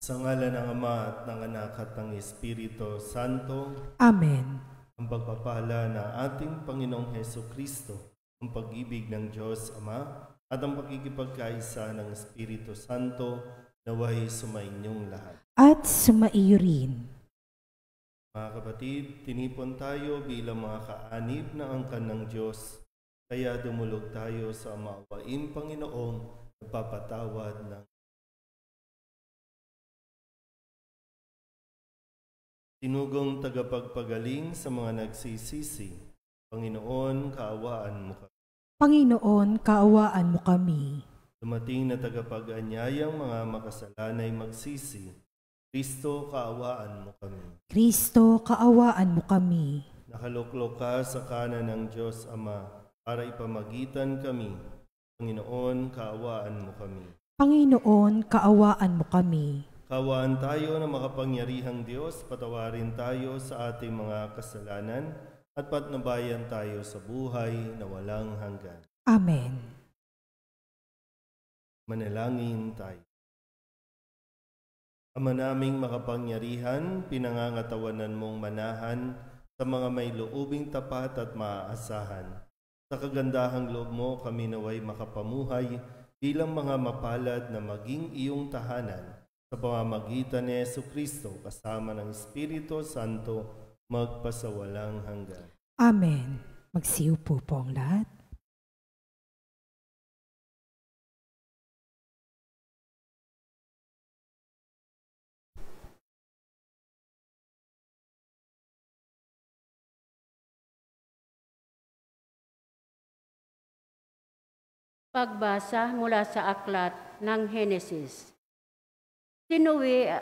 Sa ngalan ng Ama at ng Anak at ng Espiritu Santo. Amen. Ang pagpapala ng ating Panginoong Hesukristo, ang pag-ibig ng Diyos Ama, at ang pakikipagkaisa ng Espiritu Santo naway sumainyong lahat. At sumaiyo rin. Mga kapatid, tinipon tayo bilang mga kaanib na angkan ng Diyos, kaya dumulog tayo sa maawaing Panginoong nagpapatawad ng tinugong tagapagpagaling sa mga nagsisisi. Panginoon, kaawaan mo kami. Panginoon, kaawaan mo kami. Dumating na tagapag-anyayang mga makasalanay magsisi. Kristo, kaawaan mo kami. Kristo, kaawaan mo kami. Nakaluklok ka sa kanan ng Diyos Ama para ipamagitan kami. Panginoon, kaawaan mo kami. Panginoon, kaawaan mo kami. Kaawaan tayo na makapangyarihang Diyos, patawarin tayo sa ating mga kasalanan at patnubayan tayo sa buhay na walang hanggan. Amen. Manalangin tayo. Ama naming makapangyarihan, pinangangatawanan mong manahan sa mga may loobing tapat at maaasahan. Sa kagandahang loob mo kami naway makapamuhay bilang mga mapalad na maging iyong tahanan sa pamamagitan ni Jesucristo kasama ng Espiritu Santo magpasawalang hanggan. Amen. Magsiupo po ang lahat. Pagbasa mula sa aklat ng Henesis. Si Noe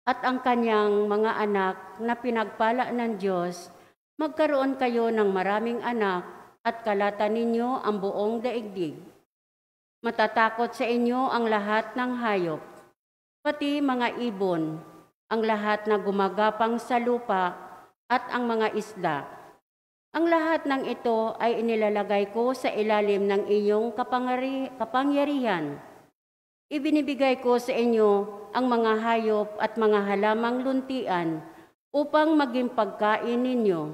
at ang kanyang mga anak na pinagpala ng Diyos, magkaroon kayo ng maraming anak at kalatan ninyo ang buong daigdig. Matatakot sa inyo ang lahat ng hayop, pati mga ibon, ang lahat na gumagapang sa lupa at ang mga isda. Ang lahat ng ito ay inilalagay ko sa ilalim ng iyong kapangyarihan. Ibinibigay ko sa inyo ang mga hayop at mga halamang luntian upang maging pagkain ninyo.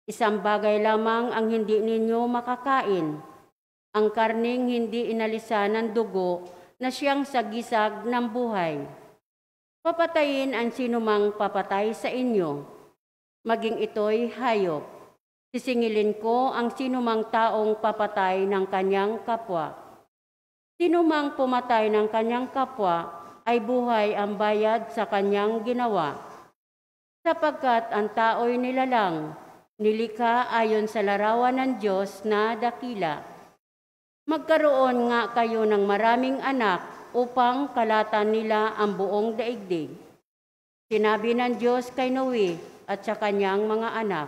Isang bagay lamang ang hindi ninyo makakain, ang karning hindi inalisan ng dugo na siyang sagisag ng buhay. Papatayin ang sinumang papatay sa inyo, maging ito'y hayop. Sisingilin ko ang sinumang taong papatay ng kanyang kapwa. Sinumang pumatay ng kanyang kapwa ay buhay ang bayad sa kanyang ginawa. Sapagkat ang tao'y nilalang, nilikha ayon sa larawan ng Diyos na dakila. Magkaroon nga kayo ng maraming anak upang kalatan nila ang buong daigdig. Sinabi ng Diyos kay Noe at sa kanyang mga anak,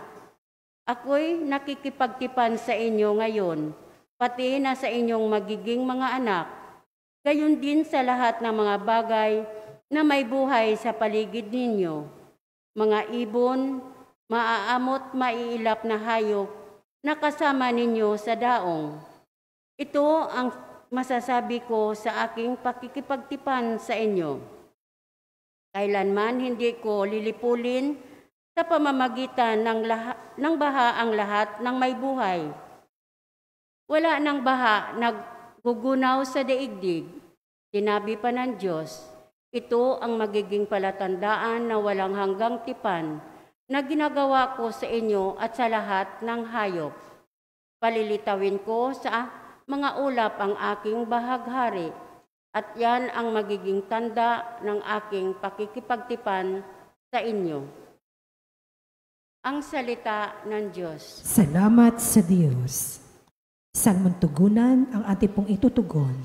ako'y nakikipagtipan sa inyo ngayon, pati na sa inyong magiging mga anak, gayon din sa lahat ng mga bagay na may buhay sa paligid ninyo, mga ibon, maaamot maiilap na hayop na kasama ninyo sa daong. Ito ang masasabi ko sa aking pakikipagtipan sa inyo. Kailanman hindi ko lilipulin sa pamamagitan ng baha ang lahat ng may buhay. Wala ng baha naggugunaw sa daigdig. Sinabi pa ng Diyos, ito ang magiging palatandaan na walang hanggang tipan na ginagawa ko sa inyo at sa lahat ng hayop. Palilitawin ko sa mga ulap ang aking bahaghari at yan ang magiging tanda ng aking pakikipagtipan sa inyo. Ang salita ng Diyos. Salamat sa Diyos. Salmon tugunan ang ating pong itutugon.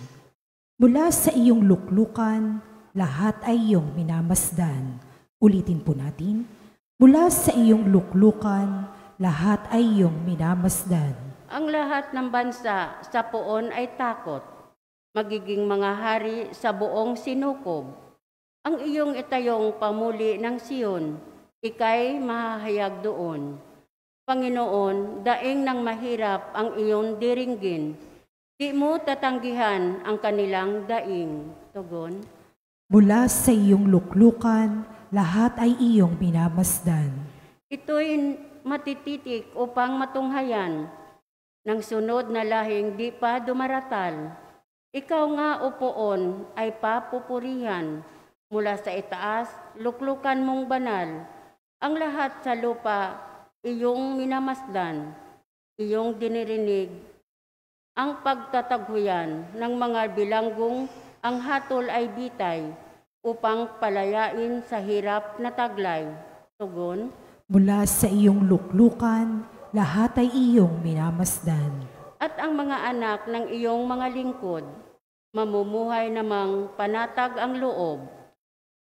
Mula sa iyong luklukan, lahat ay iyong minamasdan. Ulitin po natin. Mula sa iyong luklukan, lahat ay iyong minamasdan. Ang lahat ng bansa sa poon ay takot. Magiging mga hari sa buong sinukob. Ang iyong itayong pamuli ng Siyon, ika'y mahahayag doon. Panginoon, daing ng mahirap ang iyong diringgin. Di mo tatanggihan ang kanilang daing. Tugon. Mula sa iyong luklukan, lahat ay iyong minamasdan. Ito'y matititik upang matunghayan ng sunod na lahing di pa dumaratal. Ikaw nga, O Poon, ay papupurihan. Mula sa itaas, luklukan mong banal. Ang lahat sa lupa, iyong minamasdan. Iyong dinirinig ang pagtataghuyan ng mga bilanggong ang hatol ay bitay upang palayain sa hirap na taglay. Tugon. Mula sa iyong luklukan, lahat ay iyong minamasdan. At ang mga anak ng iyong mga lingkod, mamumuhay namang panatag ang loob.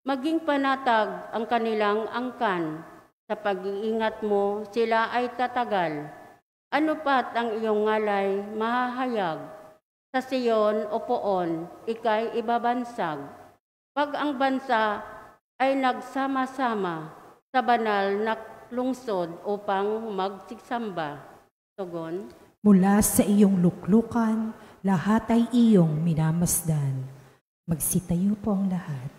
Maging panatag ang kanilang angkan. Sa pag-iingat mo, sila ay tatagal. Ano pat ang iyong ngalay mahahayag? Sa Sion o Poon, ika'y ibabansag. Pag ang bansa ay nagsama-sama sa banal na lungsod upang magsiksamba. Tugon. Mula sa iyong luklukan, lahat ay iyong minamasdan. Magsitayo po ang lahat.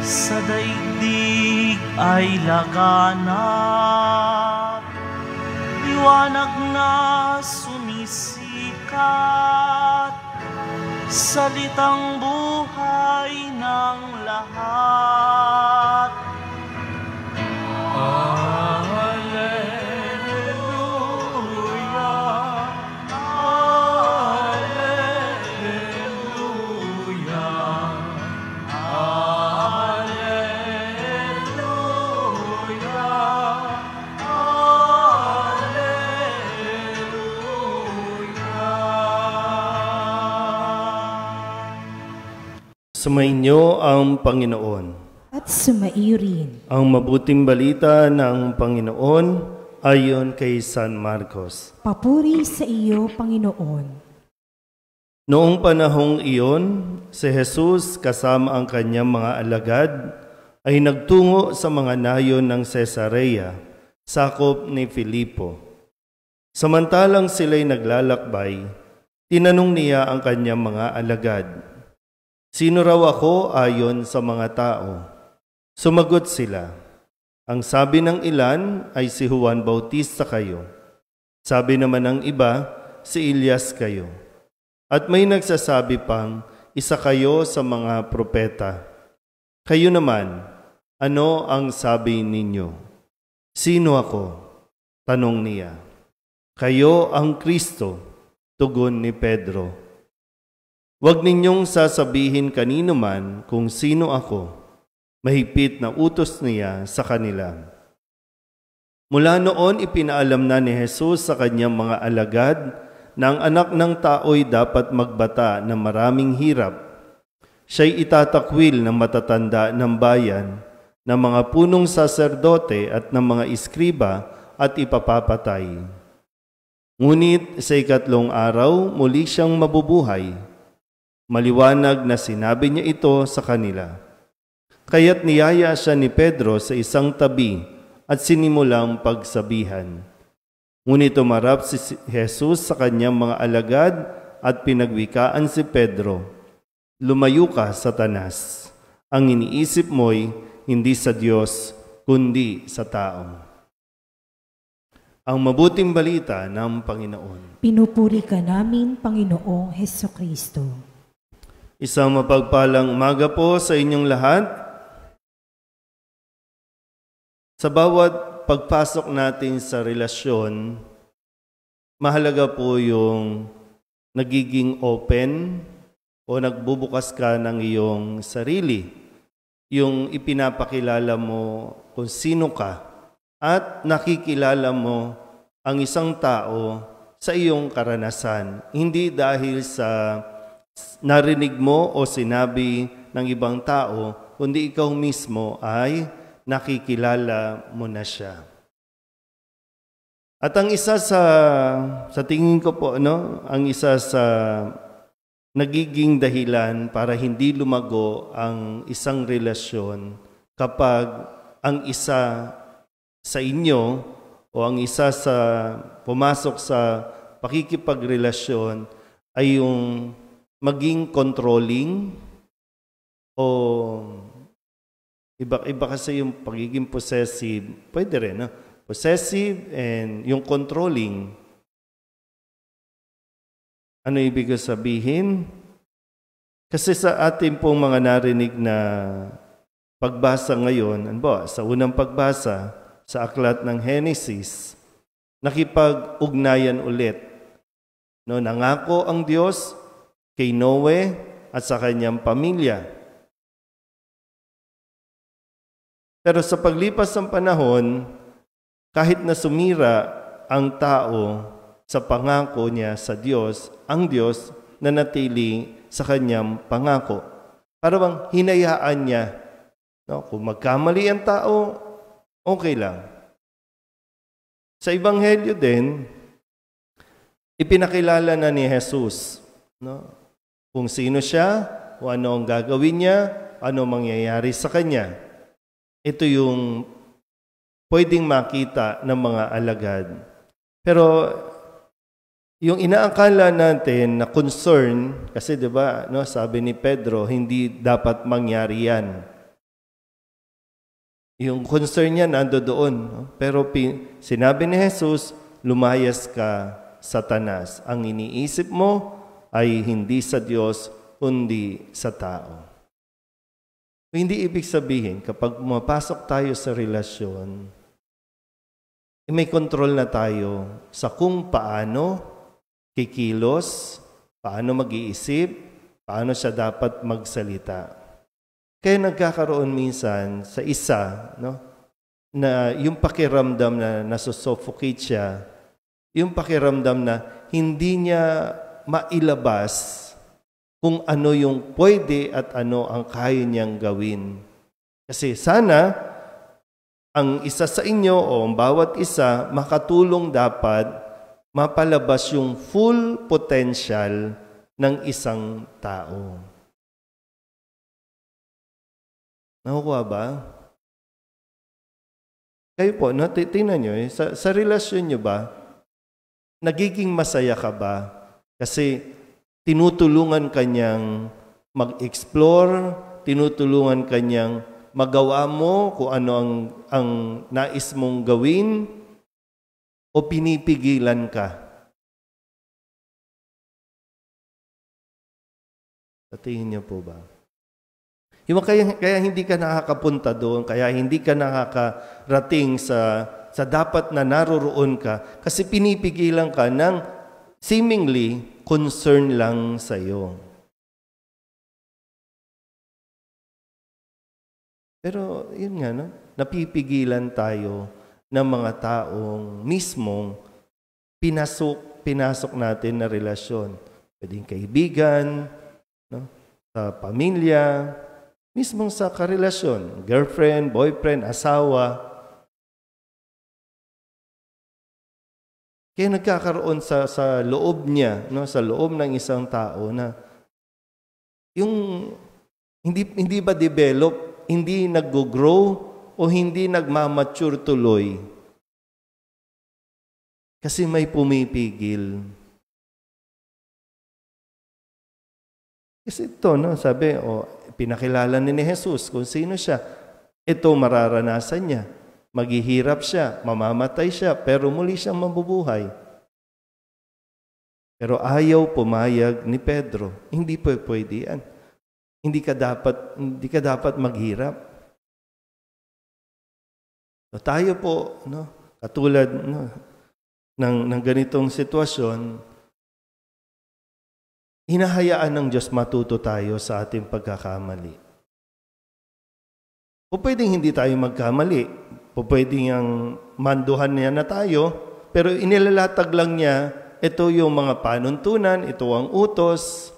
Sa daigdig ay laganap, liwanag na sumisikat, salitang buhay ng lahat. Sumainyo ang Panginoon. At sumaiyo rin. Ang mabuting balita ng Panginoon ayon kay San Marcos. Papuri sa iyo, Panginoon. Noong panahong iyon, si Jesus kasama ang kanyang mga alagad ay nagtungo sa mga nayon ng Cesarea, sakop ni Filipo. Samantalang sila'y naglalakbay, tinanong niya ang kanyang mga alagad, "Sino raw ako ayon sa mga tao?" Sumagot sila, "Ang sabi ng ilan ay si Juan Bautista kayo. Sabi naman ng iba, si Elias kayo. At may nagsasabi pang, isa kayo sa mga propeta. Kayo naman, ano ang sabi ninyo?" "Sino ako?" tanong niya. "Kayo ang Kristo," tugon ni Pedro. "Huwag ninyong sasabihin kanino man kung sino ako." Mahigpit na utos niya sa kanila. Mula noon ipinaalam na ni Jesus sa kanyang mga alagad na ang anak ng tao'y dapat magbata ng maraming hirap. Siya'y itatakwil ng matatanda ng bayan, ng mga punong saserdote at ng mga iskriba at ipapapatay. Ngunit sa ikatlong araw muli siyang mabubuhay. Maliwanag na sinabi niya ito sa kanila. Kaya't niyaya siya ni Pedro sa isang tabi at sinimulang pagsabihan. Ngunit umarap si Jesus sa kanyang mga alagad at pinagwikaan si Pedro, "Lumayo ka, Satanas. Ang iniisip mo'y hindi sa Diyos, kundi sa tao." Ang mabuting balita ng Panginoon. Pinupuri ka namin, Panginoong Hesukristo. Isang mapagpalang umaga po sa inyong lahat. Sa bawat pagpasok natin sa relasyon, mahalaga po yung nagiging open o nagbubukas ka ng iyong sarili. Yung ipinapakilala mo kung sino ka at nakikilala mo ang isang tao sa iyong karanasan. Hindi dahil sa narinig mo o sinabi ng ibang tao, kundi ikaw mismo ay nakikilala mo na siya. At ang isa sa tingin ko po, ang isa sa nagiging dahilan para hindi lumago ang isang relasyon kapag ang isa sa inyo o ang isa sa pumasok sa pakikipagrelasyon ay yung maging controlling o iba kasi yung pagiging possessive, pwede rin, possessive and yung controlling. Ano ibig sabihin? Kasi sa ating pong mga narinig na pagbasa ngayon, sa unang pagbasa sa aklat ng Henesis, nakipag-ugnayan ulit. Nangako ang Diyos kay Noe at sa kanyang pamilya. Pero sa paglipas ng panahon, kahit na sumira ang tao sa pangako niya sa Diyos, ang Diyos nanatili sa kanyang pangako. Para bang hinayaan niya. Kung magkamali ang tao, okay lang. Sa Ebanghelyo din, ipinakilala na ni Jesus kung sino siya, o ano ang gagawin niya, ano mangyayari sa kanya. Ito yung pwedeng makita ng mga alagad. Pero yung inaakala natin na concern, kasi sabi ni Pedro, hindi dapat mangyari yan. Yung concern niya nando doon. Pero sinabi ni Jesus, lumayas ka, Satanas. Ang iniisip mo ay hindi sa Diyos, kundi sa tao. Hindi ibig sabihin, kapag pumapasok tayo sa relasyon, may control na tayo sa kung paano kikilos, paano mag-iisip, paano siya dapat magsalita. Kaya nagkakaroon minsan sa isa, na yung pakiramdam na nasusuffocate siya, yung pakiramdam na hindi niya mailabas kung ano yung pwede at ano ang kaya niyang gawin. Kasi sana, ang isa sa inyo o ang bawat isa makatulong dapat mapalabas yung full potential ng isang tao. Nakukuha ba? Kayo po, tingnan nyo, sa relasyon nyo ba, nagiging masaya ka ba? Kasi tinutulungan kanyang mag-explore, tinutulungan kanyang magawa mo kung ano ang nais mong gawin, o pinipigilan ka? Sa tingin niyo po ba? Kaya hindi ka nakakapunta doon, kaya hindi ka nakakarating sa dapat na naroroon ka, kasi pinipigilan ka ng seemingly concern lang sa iyo. Pero yun nga, napipigilan tayo ng mga taong mismong pinasok natin na relasyon. Pwedeng kaibigan, sa pamilya, mismong sa karelasyon, girlfriend, boyfriend, asawa. Kaya nagkakaroon sa loob niya, sa loob ng isang tao na yung hindi ba develop, hindi nag-grow o hindi nagmamature tuloy. Kasi may pumipigil. Kasi ito, sabi, pinakilala ni Jesus kung sino siya. Ito mararanasan niya. Maghihirap siya, mamamatay siya, pero muli siyang mabubuhay. Pero ayaw pumayag ni Pedro. Hindi pwede yan. Hindi ka dapat maghirap. So, tayo po, katulad ng ganitong sitwasyon, hinahayaan ng Diyos matuto tayo sa ating pagkakamali. O pwedeng hindi tayo magkamali. O pwedeng ang manduhan niya na tayo, pero inilalatag lang niya, ito yung mga panuntunan, ito ang utos.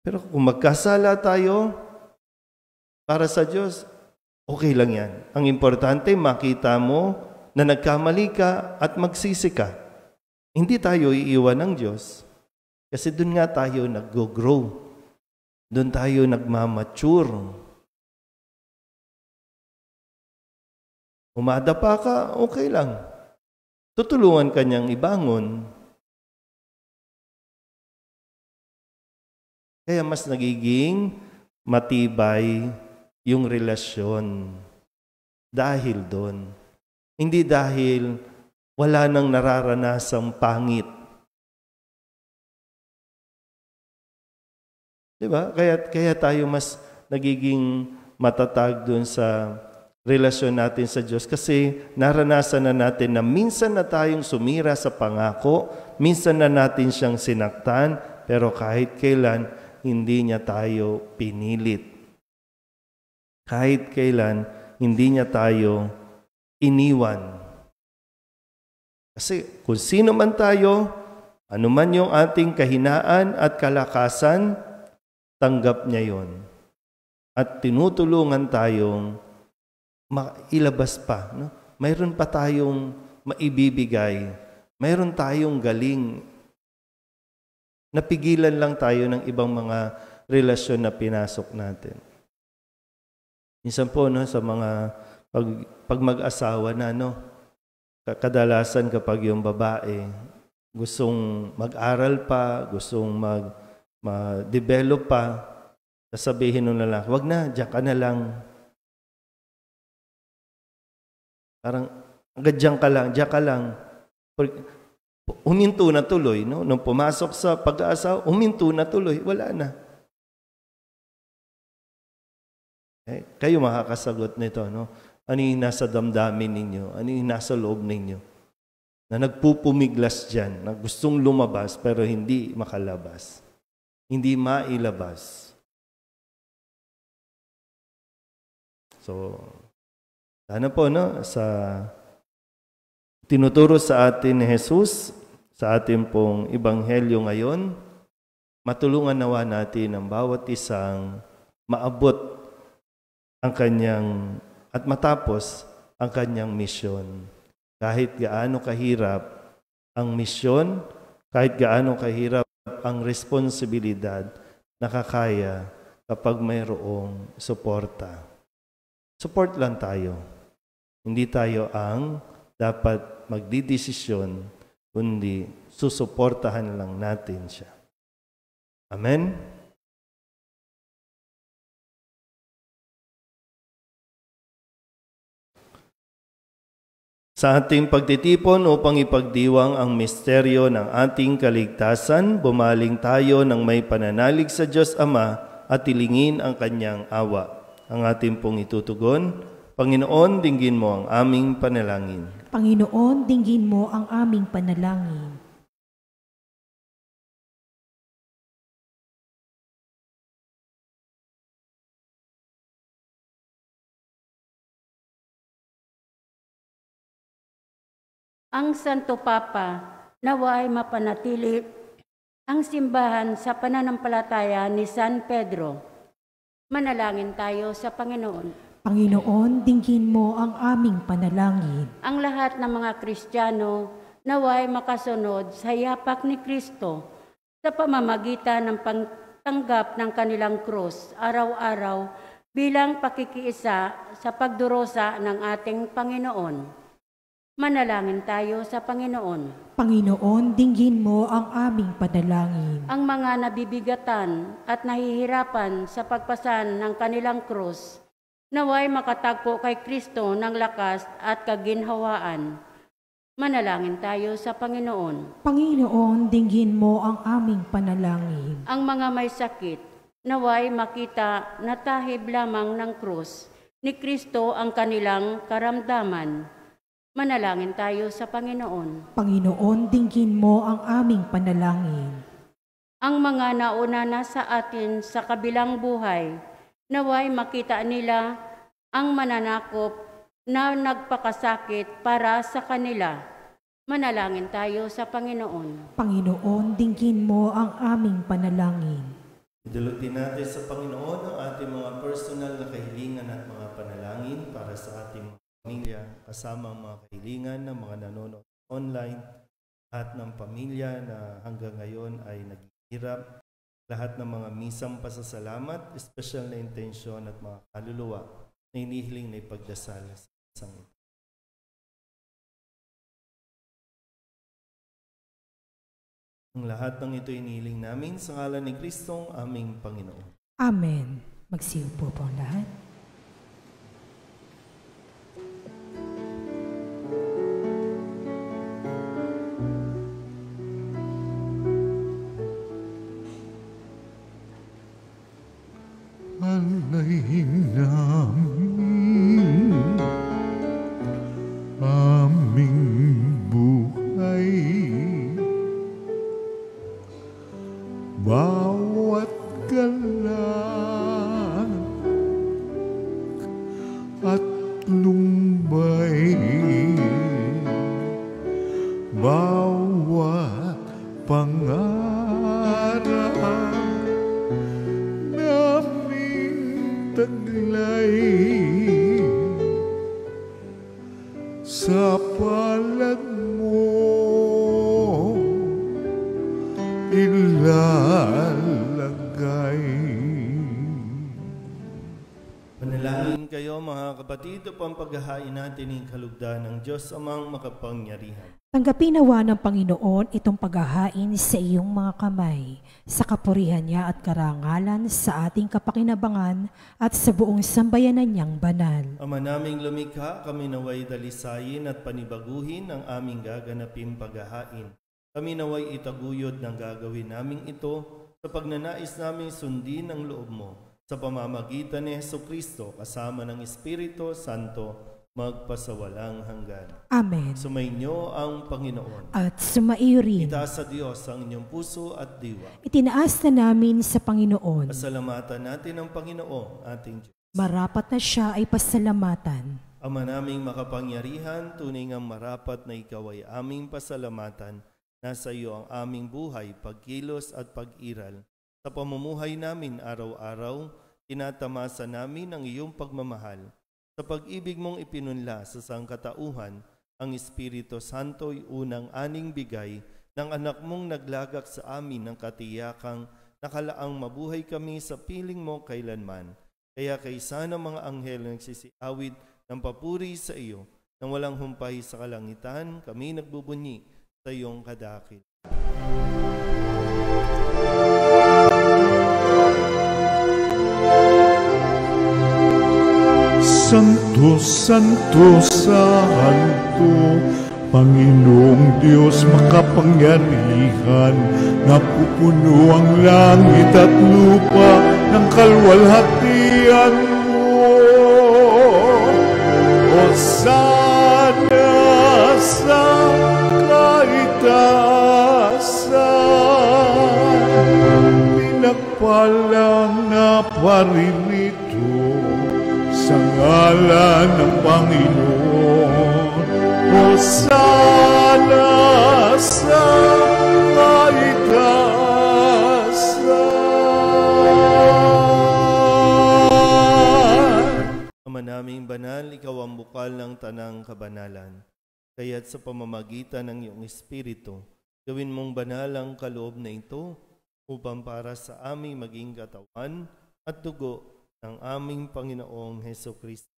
Pero kung magkasala tayo para sa Diyos, okay lang yan. Ang importante, makita mo na nagkamali ka at magsisi ka. Hindi tayo iiwan ng Diyos. Kasi doon nga tayo nag-grow. Doon tayo nagmamature. Umadapa ka, okay lang. Tutulungan ka niyang ibangon. Kaya mas nagiging matibay yung relasyon dahil doon. Hindi dahil wala nang nararanasang pangit. Diba? Kaya tayo mas nagiging matatag doon sa relasyon natin sa Diyos kasi naranasan na natin na minsan na tayong sumira sa pangako, minsan na natin siyang sinaktan, pero kahit kailan, hindi niya tayo pinilit. Kahit kailan, hindi niya tayo iniwan. Kasi kung sino man tayo, anuman yung ating kahinaan at kalakasan, tanggap niya yon. At tinutulungan tayong mailabas pa. No? Mayroon pa tayong maibibigay. Mayroon tayong galing. Napigilan lang tayo ng ibang mga relasyon na pinasok natin. Minsan po, no, sa mga pag mag-asawa na, no, kadalasan kapag yung babae gustong mag-aral pa, gustong mag-develop pa, sasabihin nung lalaki, wag na, diyan ka na lang. Parang, hanggang diyan ka lang. Huminto na tuloy, no? Nung pumasok sa pag-aasawa, huminto na tuloy, wala na. Kayo makakasagot nito, no? Ano yung nasa damdamin ninyo? Ano yung nasa loob ninyo? Na nagpupumiglas dyan, na gustong lumabas pero hindi makalabas. Hindi mailabas. So, sana po, no? Sa tinuturo sa atin ni Jesus, sa ating pong ebanghelyo ngayon, matulungan nawa natin ang bawat isang maabot ang kanyang at matapos ang kanyang misyon. Kahit gaano kahirap ang misyon, kahit gaano kahirap ang responsibilidad, nakakaya kapag mayroong suporta. Support lang tayo. Hindi tayo ang dapat magdidesisyon, kundi susuportahan lang natin siya. Amen? Sa ating pagtitipon upang ipagdiwang ang misteryo ng ating kaligtasan, bumaling tayo ng may pananalig sa Diyos Ama at tilingin ang kanyang awa. Ang ating pong itutugon, Panginoon, dinggin mo ang aming panalangin. Panginoon, dinggin mo ang aming panalangin. Ang Santo Papa, naway mapanatili ang simbahan sa pananampalataya ni San Pedro. Manalangin tayo sa Panginoon. Panginoon, dinggin mo ang aming panalangin. Ang lahat ng mga Kristiyano naway makasunod sa yapak ni Kristo sa pamamagitan ng pagtanggap ng kanilang krus araw-araw bilang pakikiisa sa pagdurusa ng ating Panginoon. Manalangin tayo sa Panginoon. Panginoon, dinggin mo ang aming panalangin. Ang mga nabibigatan at nahihirapan sa pagpasan ng kanilang krus, naway makatagpo kay Kristo ng lakas at kaginhawaan. Manalangin tayo sa Panginoon. Panginoon, dinggin mo ang aming panalangin. Ang mga may sakit, naway makita na tahib lamang ng krus ni Kristo ang kanilang karamdaman. Manalangin tayo sa Panginoon. Panginoon, dinggin mo ang aming panalangin. Ang mga nauna na sa atin sa kabilang buhay, naway makita nila ang mananakop na nagpakasakit para sa kanila. Manalangin tayo sa Panginoon. Panginoon, dinggin mo ang aming panalangin. Idulutin natin sa Panginoon ang ating mga personal na kahilingan at mga panalangin para sa ating mga pamilya, kasama ang mga kahilingan ng mga nanonood online at ng pamilya na hanggang ngayon ay naghihirap. Lahat ng mga misang pasasalamat, espesyal na intensyon at mga kaluluwa na inihiling na ipagdasal sa isang ito. Ang lahat ng ito inihiling namin sa ngalan ni Kristong aming Panginoon. Amen. Magsiupo po ang lahat. Alayin namin aming buhay, bawat galak at lumbay, bawat pangarap taglay sa palad mo ilalagay. Panalangin kayo mga kapatid upang paghahain natin ang kalugdan ng Diyos amang makapangyarihan. Tanggapin nawa ng Panginoon itong paghahain sa iyong mga kamay, sa kapurihan niya at karangalan sa ating kapakinabangan at sa buong sambayanan niyang banal. Ama naming lumikha, kami naway dalisayin at panibaguhin ang aming gaganaping paghahain. Kami naway itaguyod ng gagawin naming ito sa pagnanais naming sundin ang loob mo sa pamamagitan ni Jesucristo kasama ng Espiritu Santo magpasawalang hanggan. Amen. Sumainyo ang Panginoon. At sumaiyo rin. Itaas sa Diyos ang inyong puso at diwa. Itinaas na namin sa Panginoon. Pasalamatan natin ang Panginoong ating Diyos. Marapat na siya ay pasalamatan. Ama naming makapangyarihan, tunay ngang marapat na ikaw ay aming pasalamatan. Nasa iyo ang aming buhay, pagkilos at pag-iral. Sa pamumuhay namin araw-araw, tinatamasa namin ang iyong pagmamahal. Sa pag-ibig mong ipinunla sa sangkatauhan, ang Espiritu Santo'y unang aning bigay ng anak mong naglagak sa amin ng katiyakang nakalaang mabuhay kami sa piling mo kailanman. Kaya kaysa ng mga anghel na nagsisiawid ng papuri sa iyo, nang walang humpay sa kalangitan, kami nagbubunyi sa iyong kadakil. Santo, Santo, Santo, Panginoong Diyos makapangyarihan, napupuno ang langit at lupa ng kalwalhatian mo. Hosana sa kaitaasan, pinagpalang na paririto sa ngalan ng Panginoon. Hosana sa kaitaasan. Ama naming banal, ikaw ang bukal ng tanang kabanalan. Kaya't sa pamamagitan ng iyong Espiritu, gawin mong banal ang kaloob na ito upang para sa aming maging katawan at dugo ng aming Panginoong Hesukristo.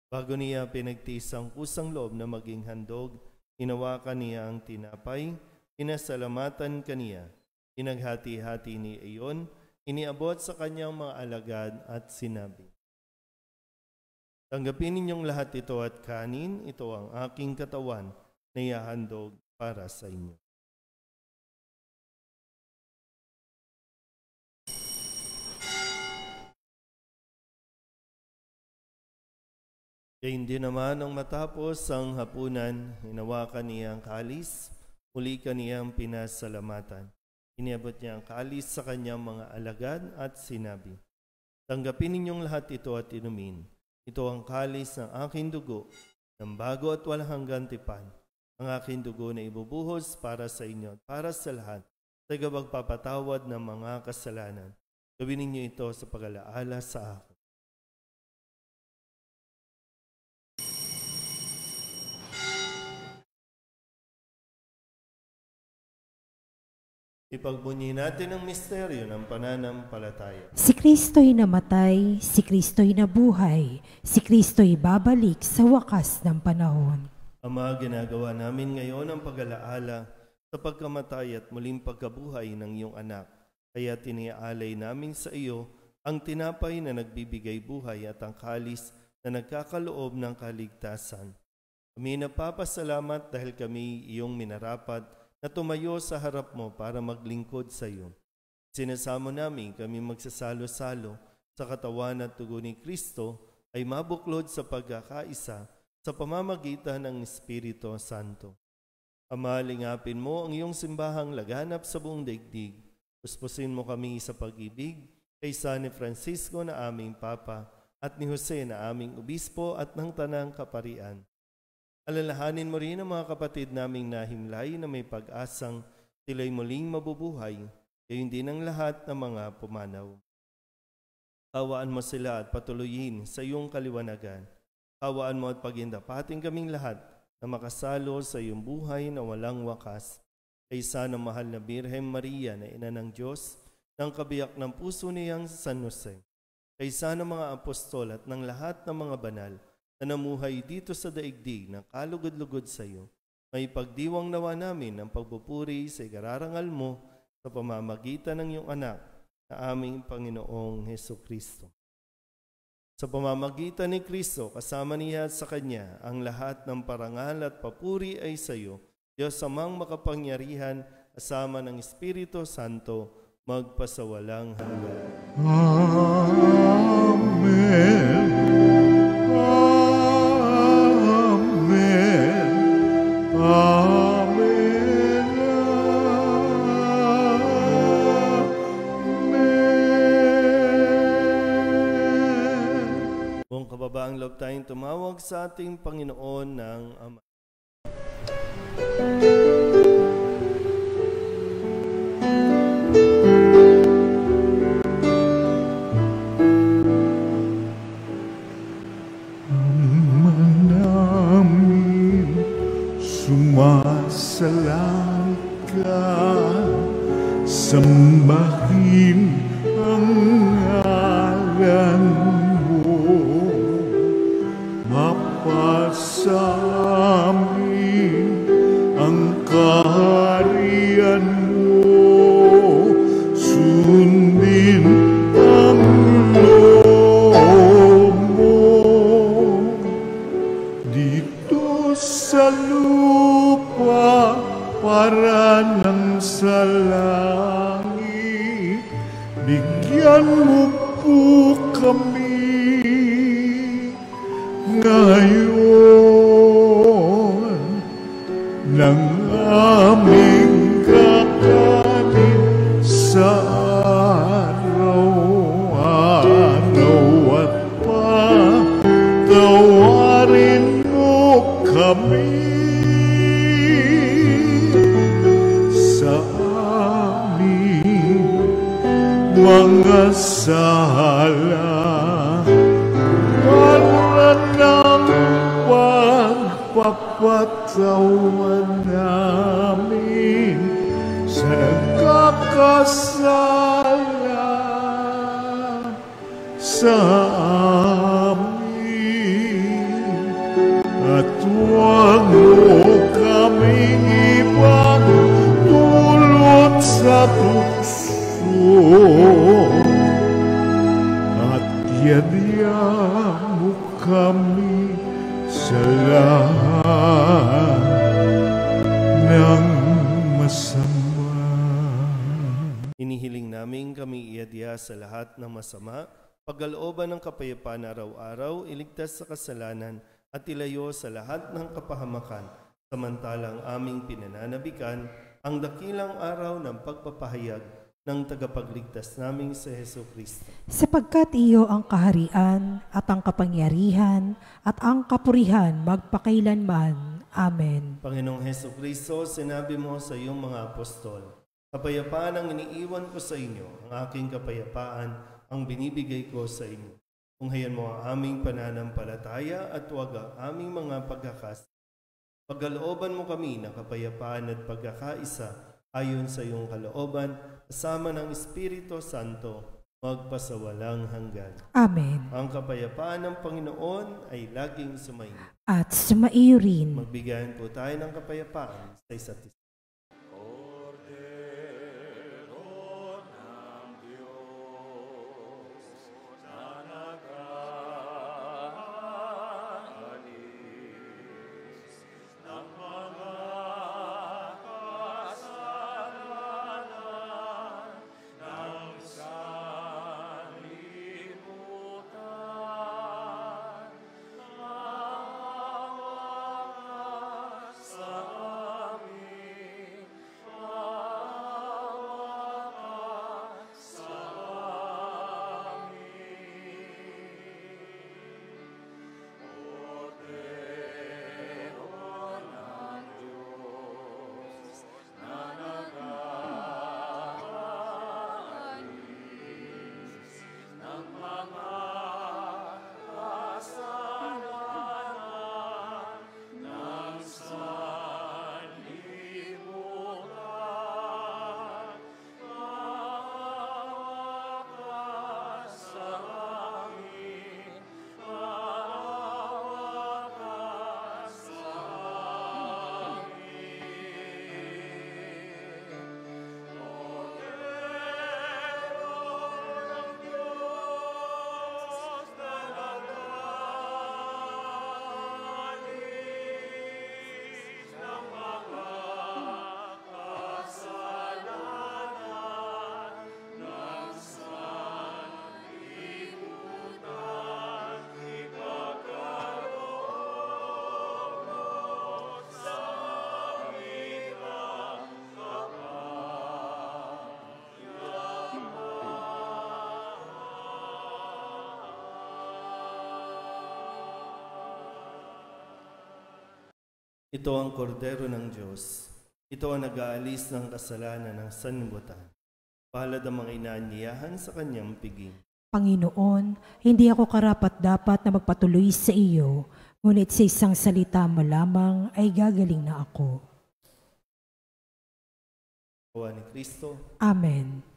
Bago niya pinagtiis ang kusang loob na maging handog, hinawakan niya ang tinapay, pinasalamatan kaniya, pinaghati-hati ni iyon, iniabot sa kanyang mga alagad at sinabi, tanggapin ninyong lahat ito at kanin, ito ang aking katawan na ihahandog para sa inyo. Gayon din naman nang matapos ang hapunan, hinawakan niya ang kalis, muli kaniyang pinasalamatan. Iniabot niya ang kalis sa kanyang mga alagad at sinabi, tanggapin ninyong lahat ito at inumin. Ito ang kalis ng aking dugo, ng bago at walang hanggang tipan. Ang aking dugo na ibubuhos para sa inyo at para sa lahat, sa pagpapatawad ng mga kasalanan. Gawin ninyo ito sa pag-alaala sa akin. Ipagbunyi natin ang misteryo ng pananampalataya. Si Kristo'y namatay, si Kristo'y nabuhay, si Kristo'y babalik sa wakas ng panahon. Ama, ginagawa namin ngayon ang pag-alaala sa pagkamatay at muling pagkabuhay ng iyong anak. Kaya tiniaalay namin sa iyo ang tinapay na nagbibigay buhay at ang kalis na nagkakaloob ng kaligtasan. Kami napapasalamat dahil kami iyong minarapat na tumayo sa harap mo para maglingkod sa iyo. Sinasamo namin kami magsasalo-salo sa katawan at dugo ni Kristo ay mabuklod sa pagkakaisa sa pamamagitan ng Espiritu Santo. Ama, lingapin mo ang iyong simbahang laganap sa buong daigdig. Puspusin mo kami sa pag-ibig kay San Francisco na aming Papa at ni Jose na aming Obispo at ng Tanang Kaparian. Alalahanin mo rin ang mga kapatid naming nahimlay na may pag-asang sila'y muling mabubuhay, gayon din ang lahat ng mga pumanaw. Hawaan mo sila at patuloyin sa iyong kaliwanagan. Hawaan mo at pagindapating kaming lahat na makasalo sa iyong buhay na walang wakas. Kaysa ng mahal na Birhen Maria na ina ng Diyos, ng kabiyak ng puso niyang San Jose. Kaysa ng mga apostol at ng lahat ng mga banal na namuhay dito sa daigdig na kalugod-lugod sa iyo, may pagdiwang nawa namin ang pagpupuri sa ikararangal mo sa pamamagitan ng iyong anak na aming Panginoong Hesukristo. Sa pamamagitan ni Kristo, kasama niya at sa Kanya, ang lahat ng parangal at papuri ay sa iyo, Diyos amang makapangyarihan, kasama ng Espiritu Santo, magpasawalang hanggan. Amen. Amen. Amen. Amen. Buong kababaang loob tayong tumawag sa ating Panginoon ng Ama. Sumasalang ka, sambahin ang ngalan mo, mapasamin ang kaharian mo, sundin ang loob mo dito sa lupa para nang sa langit. Bigyan mo po kami ngayon ng aming kakanin sa araw-araw at patawarin mo kami sa aming mga sala para ng pagpapatawan namin sa nagkakasala sa amin, at huwag mo kaming ipagdulot sa tukso, at yadya mo kami sa lahat ng masama. Inihiling namin kami iadya sa lahat ng masama, pagkalooban ng kapayapaan araw-araw, iligtas sa kasalanan at ilayo sa lahat ng kapahamakan, samantalang aming pinananabikan ang dakilang araw ng pagpapahayag ng tagapagligtas naming si Hesukristo. Sapagkat iyo ang kaharian at ang kapangyarihan at ang kapurihan magpakailanman. Amen. Panginoong Hesukristo, sinabi mo sa iyong mga apostol, Kapayapaan ang iniiwan ko sa inyo, ang aking kapayapaan ang binibigay ko sa inyo. Tunghayan mo ang aming pananampalataya at huwag ang aming mga pagkakas. Pagkalooban mo kami ng kapayapaan at pagkakaisa ayon sa iyong kalooban, kasama ng Espiritu Santo, magpasawalang hanggan. Amen. Ang kapayapaan ng Panginoon ay laging sumainyo. At sumaiyo rin. Magbigayan po tayo ng kapayapaan sa isa't isa. Ito ang kordero ng Diyos. Ito ang nag-aalis ng kasalanan ng sanlibutan. Palad ang mga inaanyayahan sa kanyang piging. Panginoon, hindi ako karapat-dapat na magpatuloy sa iyo, ngunit sa isang salita mo lamang ay gagaling na ako. Awa ni Kristo. Amen.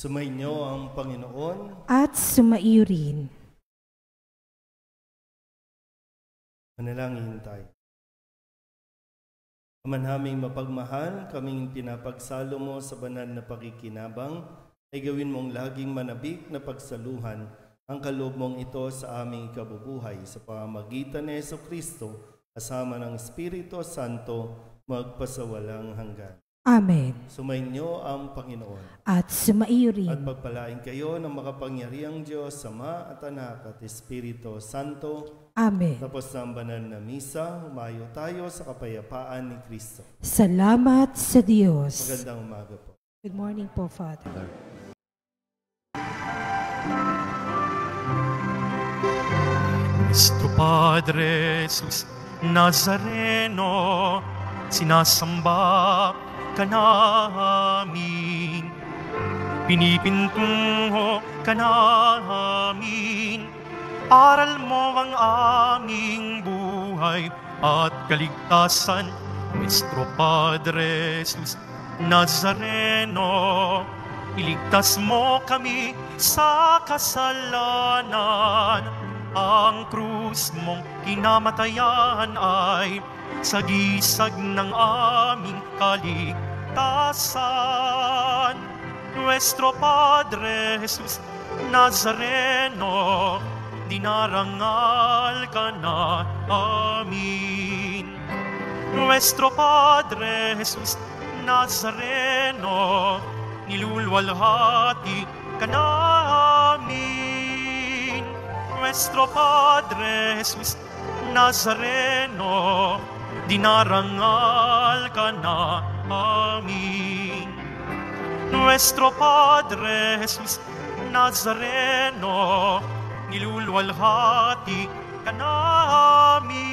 Sumainyo ang Panginoon. At sumaiyo rin. Manalangin tayo. Ama naming mapagmahal, kaming pinapagsalo mo sa banal na pakikinabang, ay gawin mong laging manabik na pagsaluhan ang kaloob mong ito sa aming kabubuhay sa pamamagitan ni Jesucristo, kasama ng Espiritu Santo, magpasawalang hanggan. Amen. Sumainyo ang Panginoon. At sumaiyo rin. At pagpalain kayo ng makapangyarihang Diyos, Ama at Anak at Espiritu Santo. Amen. Tapos ng banal na misa, humayo tayo sa kapayapaan ni Kristo. Salamat sa Diyos. Magandang umaga po. Good morning po, Father. Nuestro Padre Jesus Nazareno, sinasamba ka namin, pinipintungo ka namin, aral mo ang aming buhay at kaligtasan. Nuestro Padre Jesus Nazareno, iligtas mo kami sa kasalanan. Ang krus mong kinamatayan ay sagisag ng aming kaligtasan. Nuestro Padre Jesus Nazareno, dinarangal ka na amin. Nuestro Padre Jesus Nazareno, nilulwalhati ka namin. Nuestro Padre Jesus Nazareno, dinarangal ka na amin. Nuestro Padre Jesus Nazareno, nilulwalhati ka namin.